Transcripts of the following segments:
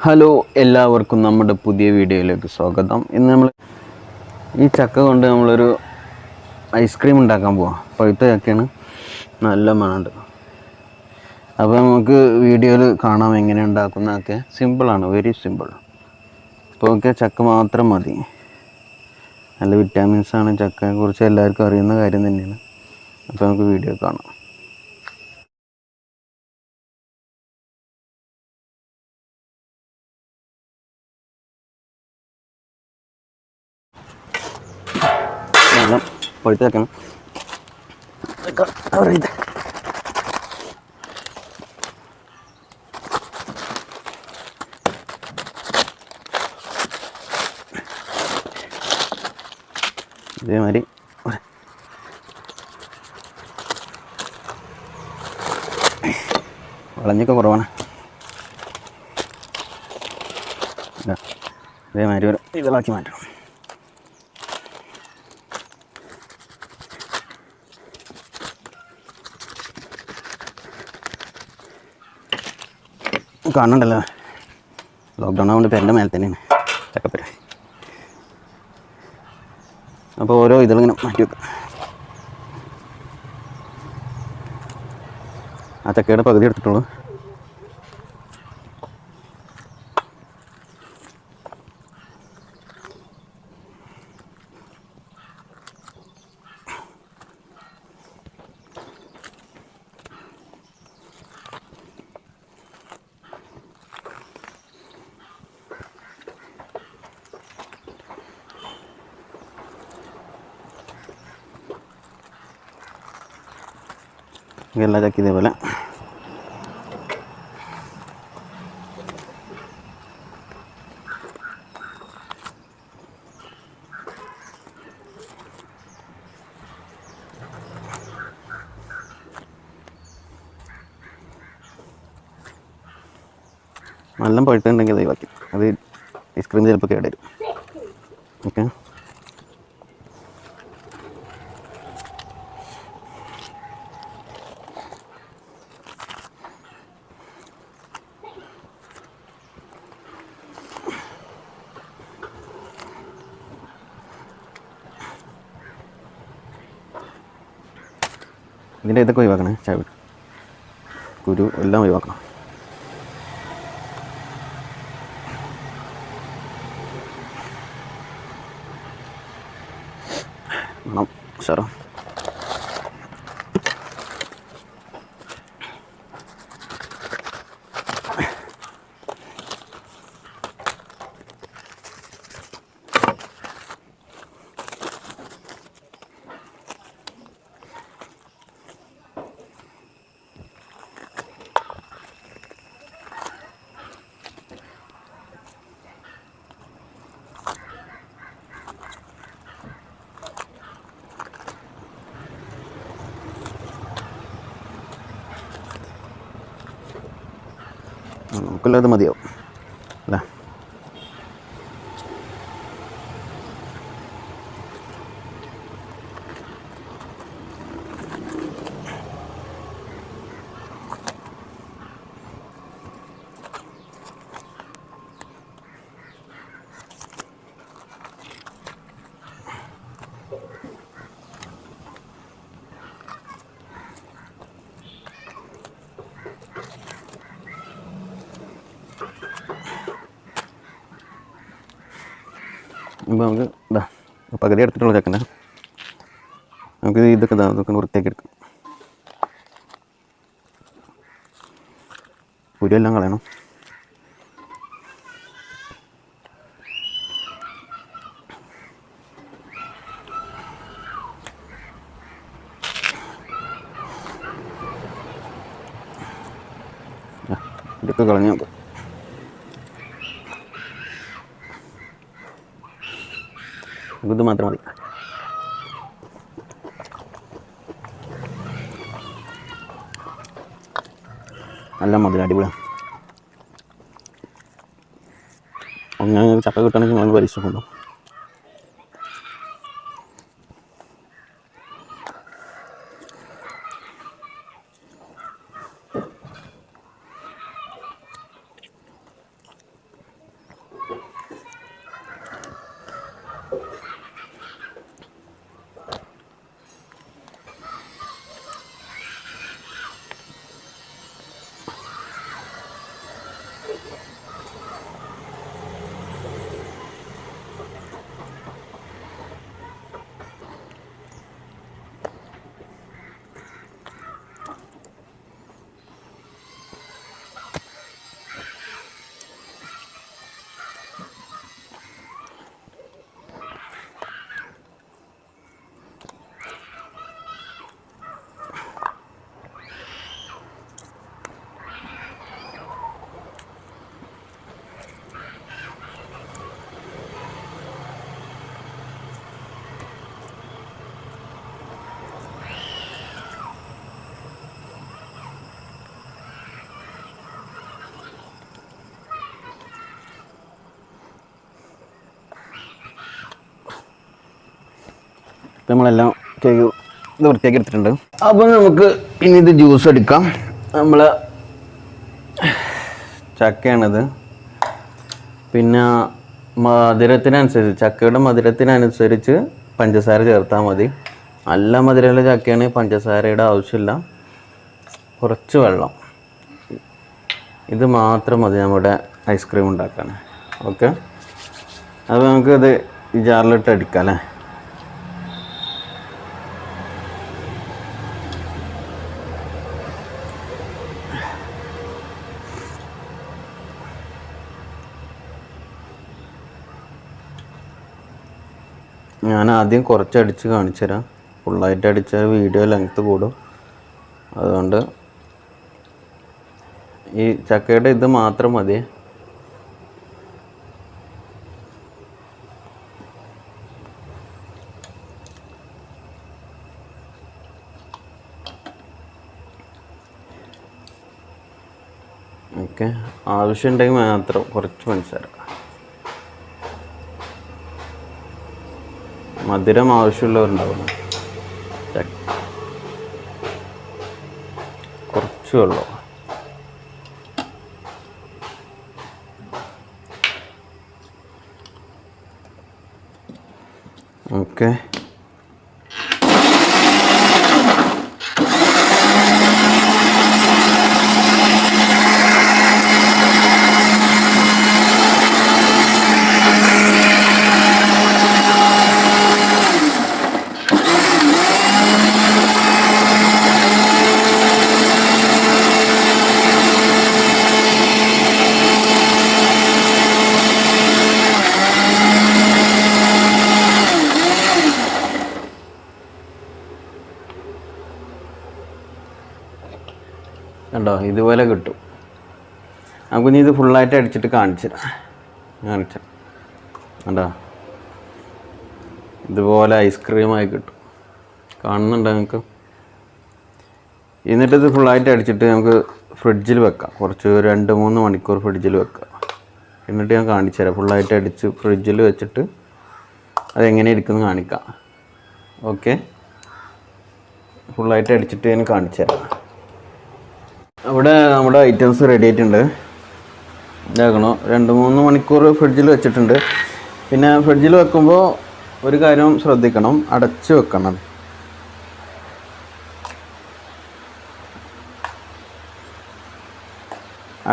Hello എല്ലാവർക്കും നമ്മുടെ പുതിയ വീഡിയോയിലേക്ക് സ്വാഗതം. ഇന്ന് നമ്മൾ ഈ ചക്ക കൊണ്ട് നമ്മളൊരു ഐസ്ക്രീം ഉണ്ടാക്കാൻ പോവാം. പഴുത്ത ചക്കയാണ്, നല്ല മണമുണ്ട്. അപ്പോൾ നമുക്ക് വീഡിയോയിൽ കാണാം എങ്ങനെ ഉണ്ടാക്കുന്നതൊക്കെ. സിമ്പിളാണ്, വെരി സിമ്പിൾ. അപ്പോൾ ഒക്കെ ചക്ക മാത്രം മതി. നല്ല വിറ്റാമിൻസാണ്, ചക്കയെക്കുറിച്ച് എല്ലാവർക്കും അറിയുന്ന കാര്യം തന്നെയാണ്. അപ്പോൾ നമുക്ക് വീഡിയോ കാണാം. നല്ല പഴുത്ത ചക്കയാണ്. ഇതേമാതിരി വളഞ്ഞൊക്കെ കുറവാണ്. ഇതേമാതിരി ഒരു ഇതാക്കി മാറ്റണം. കാണണ്ടല്ലോ, ലോക്ക്ഡൗൺ ആവുകൊണ്ട് പേരുടെ മേലെ തന്നെയാണ് ചക്കപ്പേര. അപ്പോൾ ഓരോ ഇതിലിങ്ങനെ മാറ്റി വെക്കാം. ആ ചക്കയുടെ പകുതി എടുത്തിട്ടുള്ളൂ. എല്ലാ ചക്കി ഇതേപോലെ നല്ല പഴുത്തുണ്ടെങ്കിൽ അത് ഒഴിവാക്കി. അത് ഐസ്ക്രീം ചിലപ്പോൾ കേടുവരും. ഓക്കെ, ഇതിൻ്റെ ഇതൊക്കെ ഒഴിവാക്കണേ. ചവി കുരു എല്ലാം ഒഴിവാക്കണം. മണം ഉഷാറോ. നമുക്കെല്ലാം ഇത് മതിയാവും അല്ലേ? ഇപ്പോൾ നമുക്ക് ഇതാ പകുതി എടുത്തിട്ടുള്ള ചക്കൻ്റെ നമുക്ക് ഇതൊക്കെ വൃത്തിയാക്കി എടുക്കാം. കുരുവെല്ലാം കളയണം. ഇതൊക്കെ കളഞ്ഞ് നോക്കാം. ഇത് മാത്രം മതി. നല്ല മധുരം, അടിപൊളിയാണ്. അങ്ങനെ ചക്ക കിട്ടണമെങ്കിൽ നമ്മൾ പരീക്ഷിക്കുന്നുണ്ടോ? നമ്മളെല്ലാം ഇത് വൃത്തിയാക്കി എടുത്തിട്ടുണ്ട്. അപ്പോൾ നമുക്ക് ഇനി ഇത് ജ്യൂസ് എടുക്കാം. നമ്മൾ ചക്കയാണിത്. പിന്നെ മധുരത്തിനനുസരിച്ച്, ചക്കയുടെ മധുരത്തിനനുസരിച്ച് പഞ്ചസാര ചേർത്താൽ മതി. നല്ല മധുരമുള്ള ചക്കയാണെങ്കിൽ പഞ്ചസാരയുടെ ആവശ്യമില്ല, കുറച്ച് വെള്ളം, ഇത് മാത്രം മതി നമ്മുടെ ഐസ്ക്രീം ഉണ്ടാക്കാൻ. ഓക്കെ, അപ്പോൾ നമുക്കിത് ഈ ജാറിലിട്ട് അടിക്കാം അല്ലേ. ഞാൻ ആദ്യം കുറച്ച് അടിച്ച് കാണിച്ചു തരാം. ഫുള്ളായിട്ട് അടിച്ചാൽ വീഡിയോ ലെങ്ത്ത് കൂടും. അതുകൊണ്ട് ഈ ചക്കയുടെ ഇത് മാത്രം മതി. ഓക്കെ, ആവശ്യമുണ്ടെങ്കിൽ മാത്രം കുറച്ച് പഞ്ചസാര. മധുരം ആവശ്യമുള്ളവരുണ്ടാവുന്നു. കുറച്ച് വെള്ളം. ഓക്കെ, കണ്ടോ, ഇതുപോലെ കിട്ടും. നമുക്കിനി ഇത് ഫുള്ളായിട്ട് അടിച്ചിട്ട് കാണിച്ചു കണ്ടോ, ഇതുപോലെ ഐസ്ക്രീമായി കിട്ടും. കാണുന്നുണ്ടോ നിങ്ങൾക്ക്? എന്നിട്ടിത് ഫുള്ളായിട്ട് അടിച്ചിട്ട് നമുക്ക് ഫ്രിഡ്ജിൽ വെക്കാം. കുറച്ച് 2-3 മണിക്കൂർ ഫ്രിഡ്ജിൽ വെക്കാം. എന്നിട്ട് ഞാൻ കാണിച്ചു തരാം. ഫുള്ളായിട്ട് അടിച്ച് ഫ്രിഡ്ജിൽ വെച്ചിട്ട് അതെങ്ങനെ ഇരിക്കുന്നു കാണിക്കാം. ഓക്കെ, ഫുള്ളായിട്ട് അടിച്ചിട്ട് ഞാൻ കാണിച്ചു തരാം. അവിടെ നമ്മുടെ ഐറ്റംസ് റെഡി ആയിട്ടുണ്ട്. ഇതാക്കണോ, 2-3 മണിക്കൂർ ഫ്രിഡ്ജിൽ വെച്ചിട്ടുണ്ട്. പിന്നെ ഫ്രിഡ്ജിൽ വെക്കുമ്പോൾ ഒരു കാര്യം ശ്രദ്ധിക്കണം, അടച്ച് വെക്കണം.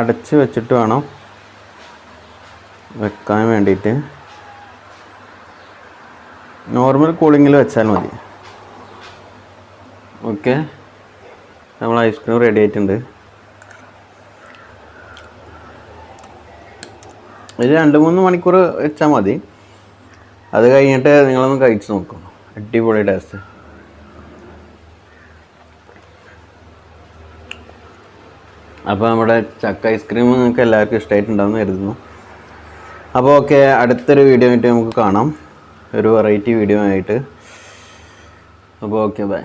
അടച്ച് വെച്ചിട്ട് വേണം വെക്കാൻ വേണ്ടിയിട്ട്. നോർമൽ കൂളിങ്ങിൽ വെച്ചാൽ മതി. ഓക്കെ, നമ്മൾ ഐസ്ക്രീം റെഡി ആയിട്ടുണ്ട്. ഒരു 2-3 മണിക്കൂർ വെച്ചാൽ മതി. അത് കഴിഞ്ഞിട്ട് നിങ്ങളൊന്ന് കഴിച്ച് നോക്കും. അടിപൊളി ടേസ്റ്റ്. അപ്പോൾ നമ്മുടെ ചക്ക ഐസ്ക്രീം നിങ്ങൾക്ക് എല്ലാവർക്കും ഇഷ്ടമായിട്ടുണ്ടാവുമെന്ന് കരുതുന്നു. അപ്പോൾ ഓക്കെ, അടുത്തൊരു വീഡിയോ ആയിട്ട് നമുക്ക് കാണാം, ഒരു വെറൈറ്റി വീഡിയോ ആയിട്ട്. അപ്പോൾ ഓക്കെ, ബൈ.